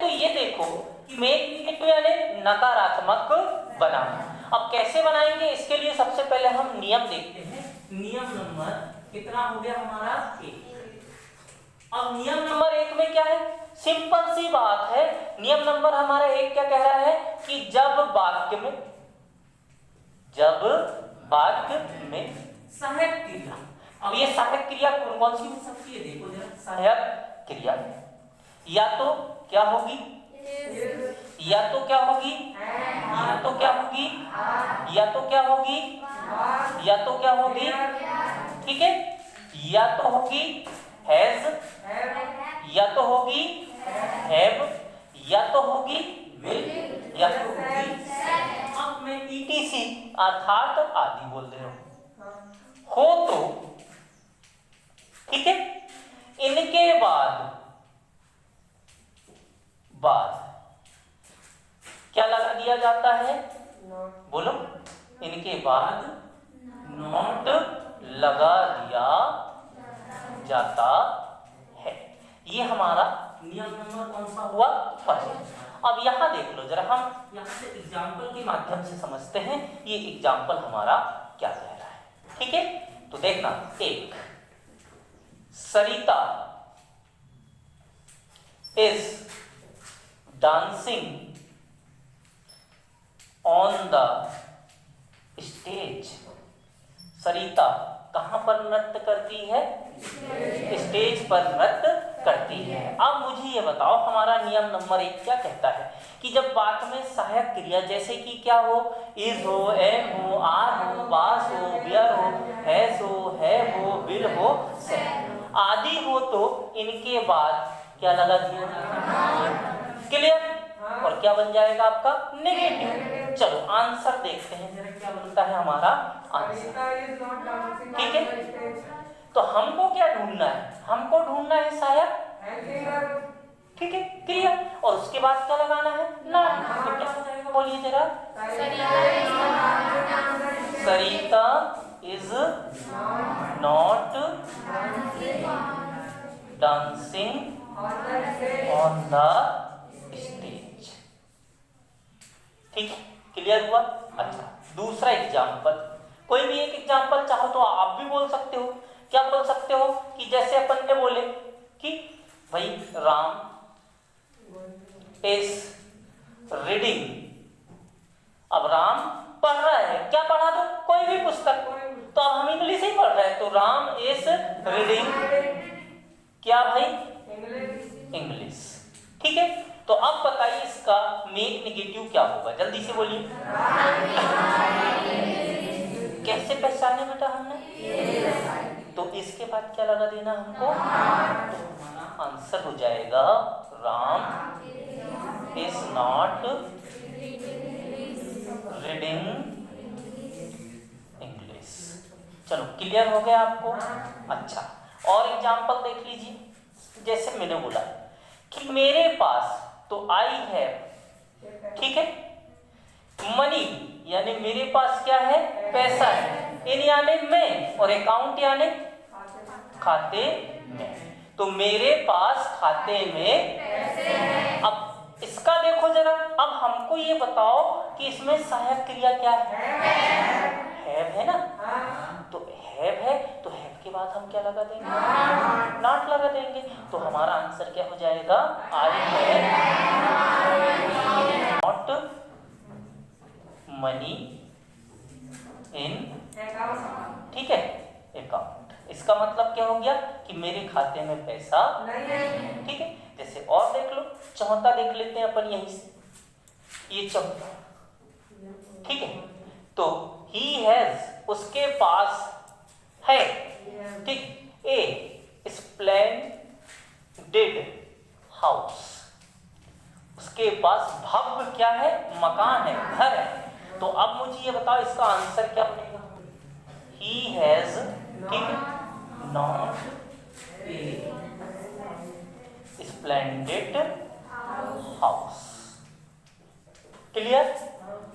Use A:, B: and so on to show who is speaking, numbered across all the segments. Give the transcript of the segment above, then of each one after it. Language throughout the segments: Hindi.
A: तो ये देखो कि मेक निगेटिव यानी नकारात्मक बनाना। अब कैसे बनाएंगे, इसके लिए सबसे पहले हम नियम देखते हैं। नियम नंबर कितना हो गया हमारा 1। अब नियम नंबर 1 में क्या है, सिंपल सी बात है। नियम नंबर हमारा 1 क्या कह रहा है कि जब वाक्य में सहायक क्रिया, अब ये सहायक क्रिया कौन कौन सी हो सकती है, देखो जरा। सहायक क्रिया या तो क्या होगी, या तो क्या होगी, या तो क्या होगी, या तो क्या होगी, या तो क्या होगी, ठीक है, या तो होगी हैज, या तो होगी हैव, या तो होगी विल, या तो होगी। अब मैं ईटीसी अर्थात आदि बोल रहे हो तो ठीक है, इनके बाद क्या लगा दिया जाता है, बोलो, इनके बाद नॉट लगा दिया जाता है। ये हमारा नियम नंबर कौन सा हुआ, फर्स्ट। अब यहां देख लो जरा, हम यहां से एग्जाम्पल के माध्यम से समझते हैं ये एग्जाम्पल हमारा क्या कह रहा है, ठीक है। तो देखना, एक, Sarita is dancing on the stage. Sarita कहां पर नृत्य करती है, स्टेज पर नृत्य करती है। अब मुझे ये बताओ, हमारा नियम नंबर 1 क्या कहता है कि जब वाक्य में सहायक क्रिया जैसे कि क्या हो, इज हो, एम हो, आर हो, बास हो, बियर हो, हैज हो, हैव हो, विल हो, से आदि हो, तो इनके बाद क्या लगा दिया, क्लियर, और क्या बन जाएगा आपका नेगेटिव। चलो आंसर देखते हैं जरा, क्या बनता है हमारा आंसर, ठीक है। तो हमको क्या ढूंढना है, हमको ढूंढना है सहायक, ठीक है, क्रिया, और उसके बाद क्या लगाना है, नॉट। तो क्या हो जाएगा, बोलिए जरा, Sarita is not dancing on the stage, ठीक है, क्लियर हुआ। अच्छा, दूसरा एग्जाम्पल, कोई भी एक एग्जाम्पल चाहो तो आप भी बोल सकते हो। क्या बोल सकते हो कि जैसे अपन ने बोले कि भाई राम इज रीडिंग। अब राम पढ़ रहा है, क्या पढ़ा, तो कोई भी पुस्तक, तो अब हम इंग्लिश ही पढ़ रहे हैं, तो राम इज रीडिंग क्या भाई, इंग्लिश, ठीक है। तो अब बताइए इसका मेक नेगेटिव क्या होगा, जल्दी से बोलिए। कैसे पहचाने बेटा हमने, तो इसके बाद क्या लगा देना हमको, तो हमारा आंसर हो जाएगा Ram is not reading English. चलो क्लियर हो गया आपको। अच्छा, और एग्जांपल देख लीजिए, जैसे मैंने बोला कि मेरे पास, तो आई है, ठीक है, मनी यानी मेरे पास क्या है, पैसा है, इन यानी मैं, और अकाउंट यानी खाते में, तो मेरे पास खाते में पैसे हैं। अब इसका देखो जरा, अब हमको ये बताओ कि इसमें सहायक क्रिया क्या है, हैव है ना, तो हैव है, तो हैव के बाद हम क्या लगा देंगे, नॉट लगा देंगे, तो हमारा आंसर क्या हो जाएगा, I have not money in, ठीक है, अकाउंट। इसका मतलब क्या हो गया कि मेरे खाते में पैसा नहीं, ठीक है। जैसे और देख लो, चौथा देख लेते हैं अपन यहीं से, ये चौथा, ठीक है, तो ही हैज, उसके पास है, ठीक, ए स्प्लेंडेड हाउस, उसके पास भव्य क्या है, मकान है, घर है। तो अब मुझे ये बताओ इसका आंसर क्या बनेगा, ही हैज, ठीक है, not a splendid house, clear.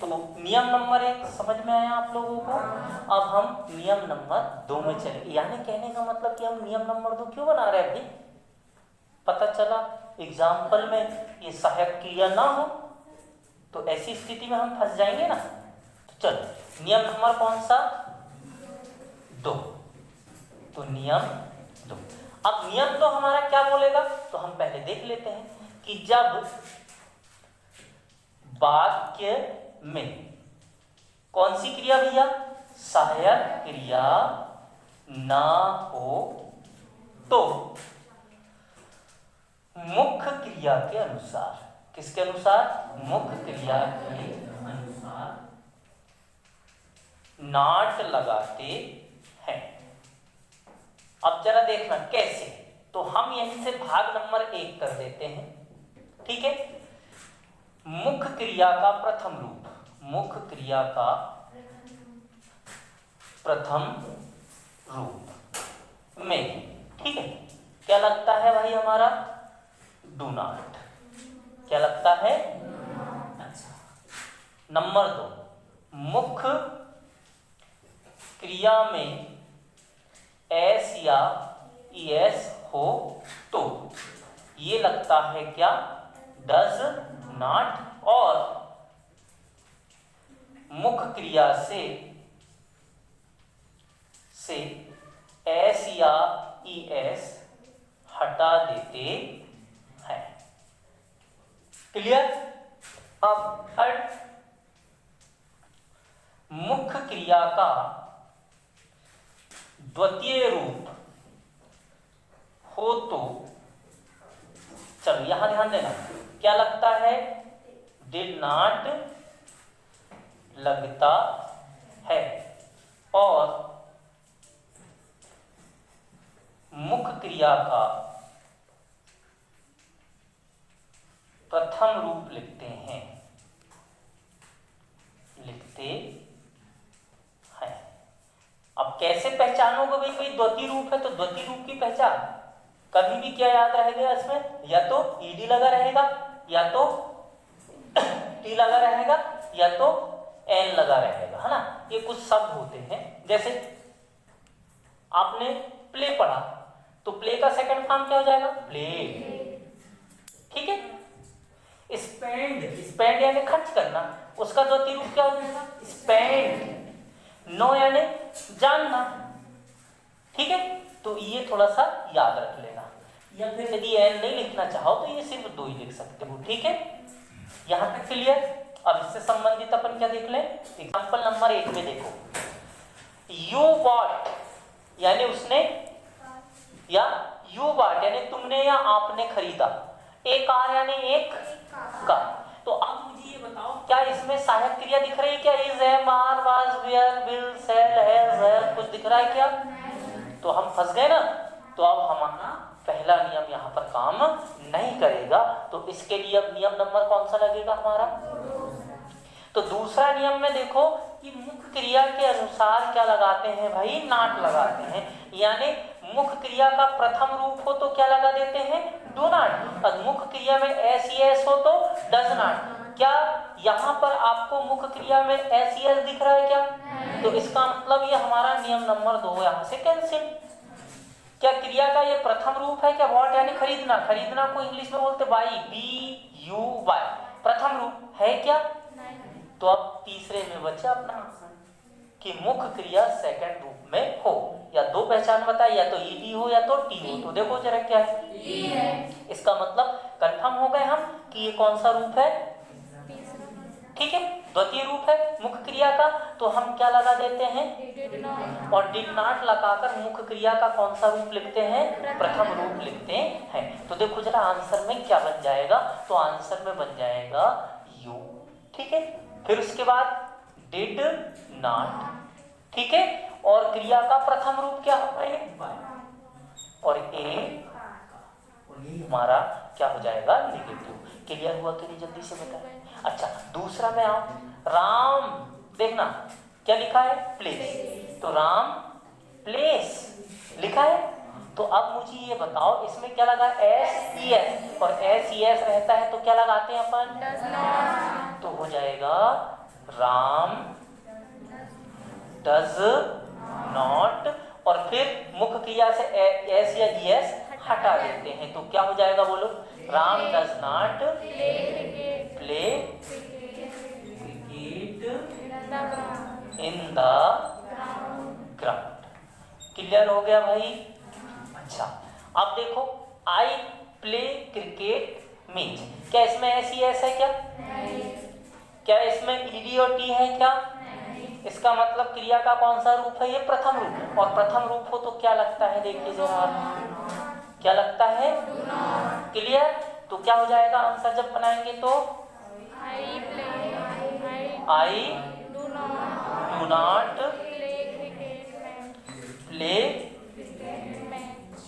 A: तो नियम नंबर 1 समझ में आया आप लोगों को। अब हम नियम नंबर 2 में चले, यानी कहने का मतलब कि हम नियम नंबर 2 क्यों बना रहे हैं भाई, पता चला एग्जाम्पल में ये सहायक क्रिया ना हो तो ऐसी स्थिति में हम फंस जाएंगे ना। तो चलो नियम नंबर कौन सा? 2। तो नियम 2। अब नियम तो हमारा क्या बोलेगा, तो हम पहले देख लेते हैं कि जब वाक्य में कौन सी क्रिया भैया? सहायक क्रिया ना हो तो मुख्य क्रिया के अनुसार, किसके अनुसार? मुख्य क्रिया के अनुसार नाट लगाते हैं। अब जरा देखना कैसे, तो हम यहीं से भाग नंबर 1 कर देते हैं। ठीक है, मुख्य क्रिया का प्रथम रूप, मुख्य क्रिया का प्रथम रूप में, ठीक है, क्या लगता है भाई हमारा? Do not. क्या लगता है? अच्छा। नंबर 2, मुख्य क्रिया में एस या ईएस हो तो ये लगता है क्या? Does not. और मुख्य क्रिया से एस या ईएस हटा देते हैं। क्लियर? अब थर्ड, मुख्य क्रिया का द्वितीय रूप हो तो, चलो यहां ध्यान देना, क्या लगता है? डिड नॉट लगता है। और मुख्य क्रिया का प्रथम रूप लिखते हैं, अब कैसे पहचानोगे भाई कोई द्वितीय रूप है? तो द्वितीय रूप की पहचान कभी भी क्या याद रहेगा इसमें? या तो ईडी लगा रहेगा, या तो टी लगा रहेगा, या तो एन लगा रहेगा, है ना। ये कुछ शब्द होते हैं, जैसे आपने प्ले पढ़ा तो प्ले का सेकंड फॉर्म क्या हो जाएगा? प्ले। ठीक है। स्पेंड यानी खर्च करना, उसका द्वितीय रूप क्या हो जाएगा? स्पेंड। नो यानी जानना। ठीक है, तो ये थोड़ा सा याद रख लेना। या फिर यदि एन नहीं लिखना चाहो तो ये सिर्फ 2 ही लिख सकते हो। ठीक है, यहां तक क्लियर? अब इससे संबंधित अपन क्या देख लें? एग्जाम्पल नंबर 1 में देखो, यू बॉट यानी उसने, या यू बॉट यानी तुमने या आपने खरीदा। एक कार यानी एक कार। तो अब मुझे ये बताओ, क्या इसमें सहायक क्रिया दिख रही है क्या? Is, am, are, was, were, will, shall, has, have, कुछ दिख रहा है क्या? तो हम फंस गए ना। तो अब हमारा पहला नियम यहाँ पर काम नहीं करेगा। तो इसके लिए अब नियम नंबर कौन सा लगेगा हमारा? तो दूसरा नियम में देखो कि मुख्य क्रिया के अनुसार क्या लगाते हैं भाई? नॉट लगाते हैं। यानी मुख्य क्रिया का प्रथम रूप हो तो क्या लगा देते हैं? Do not. और मुख्य क्रिया में एस एस हो तो डज नॉट। क्या यहाँ पर आपको मुख्य क्रिया में एस एस दिख रहा है क्या? तो इसका मतलब ये हमारा नियम नंबर 2 यहाँ से कैंसिल। क्या क्रिया का ये प्रथम रूप है क्या? वॉट यानी खरीदना। खरीदना को इंग्लिश में बोलते बाई, बी यू बाई। प्रथम रूप है क्या? तो अब तीसरे में बचा अपना कि मुख्य क्रिया सेकंड रूप में हो। या 2 पहचान बताए, या तो ईडी हो या तो टी हो। तो देखो जरा क्या है? ई है। इसका मतलब कंफर्म हो गए हम कि ये कौन सा रूप है? ठीक है, द्वितीय रूप है मुख्य क्रिया का। तो हम क्या लगा देते हैं? और डिड नॉट लगाकर मुख्य क्रिया का कौन सा रूप लिखते हैं? प्रथम रूप लिखते हैं। तो देखो जरा आंसर में क्या बन जाएगा? तो आंसर में बन जाएगा यू। ठीक है, फिर उसके बाद डिड नॉट। ठीक है, और क्रिया का प्रथम रूप क्या होगा? और ए हमारा क्या हो जाएगा? नेगेटिव। क्लियर हुआ कि नहीं? जल्दी से बताएं। अच्छा, दूसरा में आओ, राम, देखना क्या लिखा है? प्लेस। तो राम प्लेस लिखा है। तो अब मुझे ये बताओ, इसमें क्या लगा? S E S. और एस ई एस रहता है तो क्या लगाते हैं अपन? तो हो जाएगा राम डज नॉट। और फिर मुख्य क्रिया से एस या ईएस हटा देते हैं, तो क्या हो जाएगा बोलो? Ram does not play cricket in the ground. Clear हो गया भाई? अच्छा, अब देखो आई प्ले क्रिकेट मीन्स, क्या इसमें ऐसी एस है क्या? नहीं। क्या इसमें ईडी और टी है क्या? नहीं। इसका मतलब क्रिया का कौन सा रूप है? ये प्रथम रूप, और प्रथम रूप हो तो क्या लगता है? देखिए जरा, क्या लगता है? क्लियर? तो क्या हो जाएगा आंसर जब बनाएंगे तो? I do not play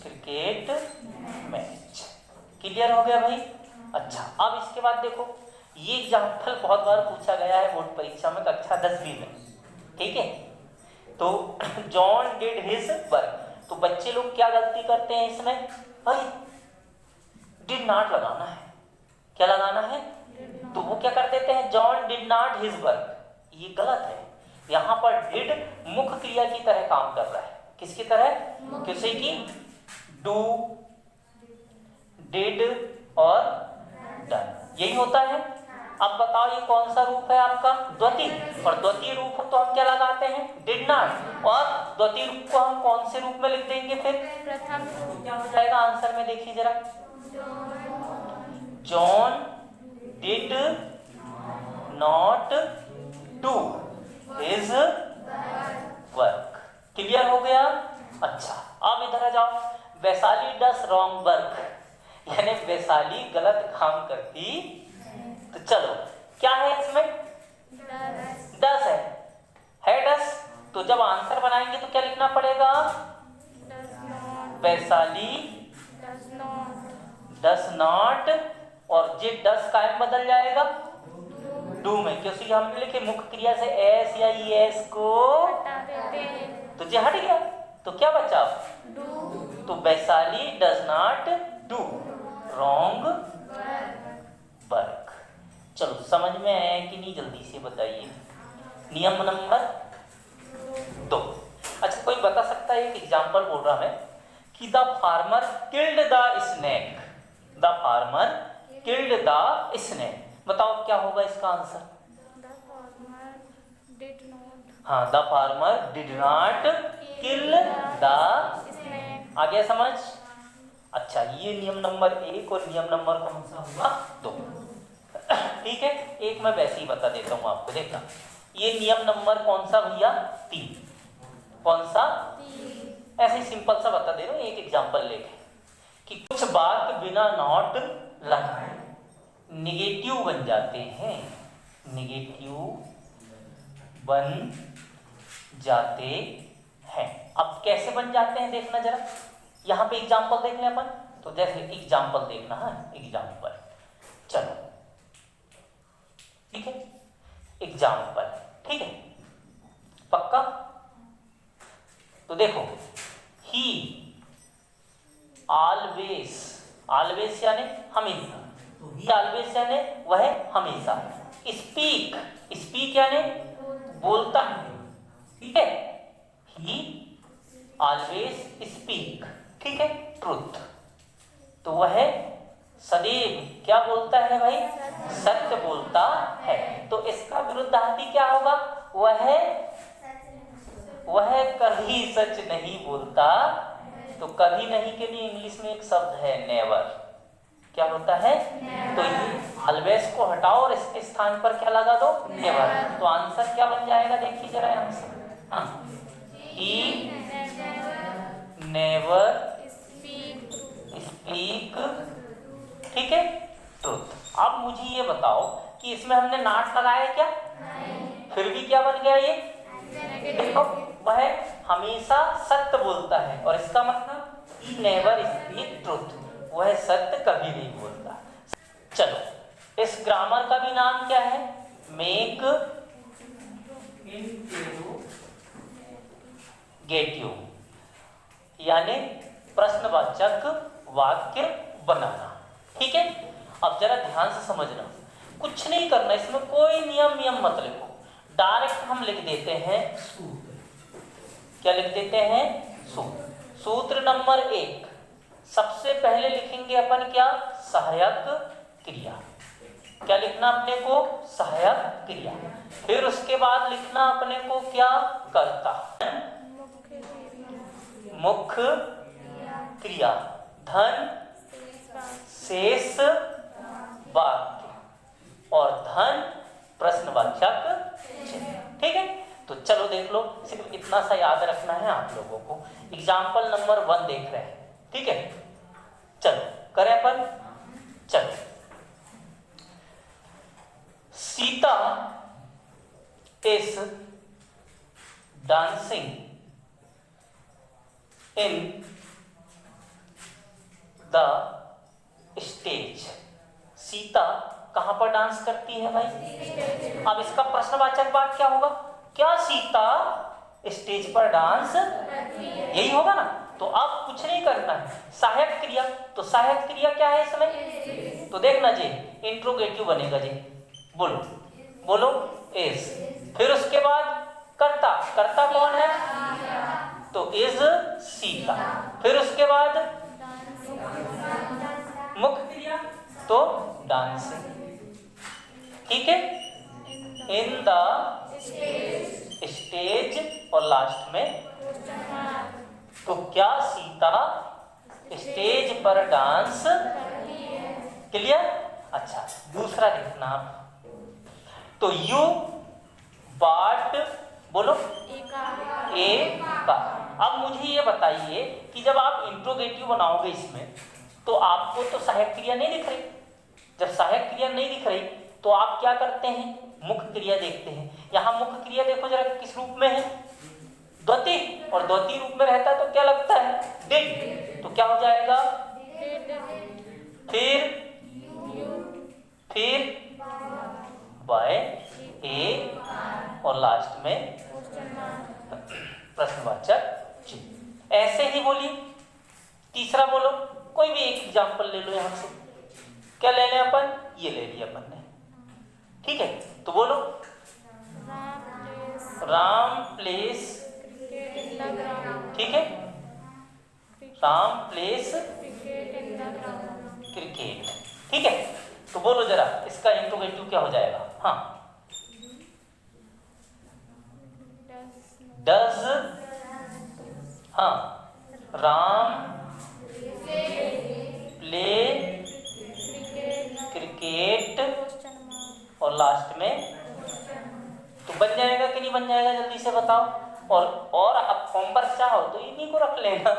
A: cricket match. Clear हो गया भाई? अच्छा, अब इसके बाद देखो, ये एग्जाम्पल बहुत बार पूछा गया है बोर्ड परीक्षा में कक्षा 10वीं में, ठीक है? तो जॉन डिड हिज वर्क, तो बच्चे लोग क्या गलती करते हैं इसमें? भाई डिड नॉट लगाना है, क्या लगाना है? तो वो क्या कर देते हैं? John did not his work. ये गलत है। यहाँ पर डिड मुख्य क्रिया की तरह काम कर रहा है। किसकी तरह? किसी की डू, डिड और डन, यही होता है। अब बताओ ये कौन सा रूप है आपका? द्वितीय, और द्वितीय रूप तो हम क्या लगाते हैं? Did not. और द्वितीय रूप को हम कौन से रूप में लिख देंगे फिर? प्रथम। क्या हो जाएगा आंसर में? देखिए जरा, John did not do his work. Clear हो गया? अच्छा, अब इधर आ जाओ, वैशाली डस रॉन्ग वर्क, यानी वैशाली गलत काम करती। तो चलो, क्या है इसमें? डस है डस। तो जब आंसर बनाएंगे तो क्या लिखना पड़ेगा? वैशाली डस नॉट, और जे डस का एम बदल जाएगा डू में, क्योंकि हमने लिखे मुख्य क्रिया से एस या ईएस को तो जे हट गया, तो क्या बचा? डू। तो Vaishali does not do wrong work. चलो, समझ में आया कि नहीं? जल्दी से बताइए। नियम नंबर 2। अच्छा, कोई बता सकता है? एक एग्जाम्पल बोल रहा मैं कि the farmer killed the snake. The farmer killed the snake, बताओ क्या होगा इसका आंसर? हाँ, the farmer did not kill the snake. आ गया समझ? अच्छा, ये नियम नंबर 1 और नियम नंबर कौन सा हुआ? 2। ठीक है, एक मैं वैसे ही बता देता हूँ आपको। देखना, ये नियम नंबर कौन सा भैया? 3। कौन सा? 3। ऐसे ही सिंपल सा बता दे रहा हूँ एक एग्जाम्पल लेके, कि कुछ वाक्य बिना नॉट लगाए निगेटिव बन जाते हैं। निगेटिव बन जाते हैं। अब कैसे बन जाते हैं देखना जरा, यहाँ पे एग्जाम्पल देख लें अपन। तो जैसे एग्जाम्पल देखना, हाँ एग्जाम्पल, चलो ठीक है, एग्जाम्पल, ठीक है, पक्का? तो देखो, ही ऑलवेज, ऑलवेज यानी हमेशा, तो ही ऑलवेज यानी वह हमेशा। स्पीक, स्पीक यानी बोलता है, ठीक है। ही ऑलवेज स्पीक, ठीक है, ट्रुथ, तो वह सदैव क्या बोलता है भाई? सत्य बोलता है। तो इसका विरुद्धार्थी क्या होगा? वह कभी सच नहीं बोलता। तो कभी नहीं के लिए इंग्लिश में एक शब्द है नेवर। क्या होता है? तो ये ऑलवेज को हटाओ और इसके स्थान पर क्या लगा दो? नेवर। तो आंसर क्या बन जाएगा? देखिए जरा आंसर, ही नेवर स्पीक, ठीक है, ट्रुथ। अब मुझे ये बताओ कि इसमें हमने नॉट लगाया क्या? नहीं। फिर भी क्या बन गया ये? देखो, वह हमेशा सत्य बोलता है, और इसका मतलब ही नेवर स्पीक ट्रुथ, वह सत्य कभी नहीं बोलता। चलो, इस ग्रामर का भी नाम क्या है? मेक गेटिव, यानी प्रश्नवाचक वाक्य बनाना, ठीक है। अब जरा ध्यान से समझना, कुछ नहीं करना, इसमें कोई नियम मत लिखो, डायरेक्ट हम लिख देते हैं सूत्र। क्या लिख देते हैं? सूत्र नंबर 1, सबसे पहले लिखेंगे अपन क्या? सहायक क्रिया। क्या लिखना अपने को? सहायक क्रिया। फिर उसके बाद लिखना अपने को क्या? कर्ता। मुख्य क्रिया, धन शेष वाक्य और धन प्रश्नवाचक चिन्ह। ठीक है, तो चलो देख लो, सिर्फ इतना सा याद रखना है आप लोगों को। एग्जाम्पल नंबर 1 देख रहे हैं, ठीक है। चलो करें अपन। चलो, Sita is dancing in the stage. Sita कहां पर डांस करती है भाई? अब इसका प्रश्नवाचक बात क्या होगा? क्या सीता स्टेज पर डांस? यही होगा ना। तो अब कुछ नहीं करना है, सहायक क्रिया। तो सहायक क्रिया क्या है इसमें? तो देखना जी, इंट्रोगेटिव बनेगा जी। बोलो बोलो, इज। फिर उसके बाद कर्ता, कर्ता कौन है? तो इज सीता। फिर उसके बाद मुख्य क्रिया, तो डांसिंग। ठीक है, इन द स्टेज और लास्ट में। तो क्या सीता स्टेज पर डांस? क्लियर? अच्छा, दूसरा लिखना आप। तो यू बाट, बोलो, ए का। अब मुझे ये बताइए कि जब आप इंट्रोगेटिव बनाओगे इसमें, तो आपको तो सहायक क्रिया नहीं दिख रही। जब सहायक क्रिया नहीं दिख रही तो आप क्या करते हैं? मुख्य क्रिया देखते हैं। यहाँ मुख्य क्रिया देखो जरा किस रूप में है? द्वती। और द्वती रूप में रहता है तो क्या लगता है? डिड। तो क्या हो जाएगा? फिर बाय, ए और लास्ट में प्रश्नवाचक चिन्ह। ऐसे ही बोलिए। तीसरा बोलो, कोई भी एक एग्जाम्पल ले लो यहां से। क्या ले लें अपन? ये ले लिया अपन ने, ठीक है। तो बोलो, राम प्लेस, ठीक है, राम प्लेस क्रिकेट। ठीक है, तो बोलो जरा इसका इंट्रोगेटिव क्या हो जाएगा? हाँ, डज, हाँ, राम प्ले क्रिकेट और लास्ट में। तो बन जाएगा कि नहीं बन जाएगा? जल्दी से बताओ। और आप होमवर्क चाहो तो इन्हीं को रख लेना।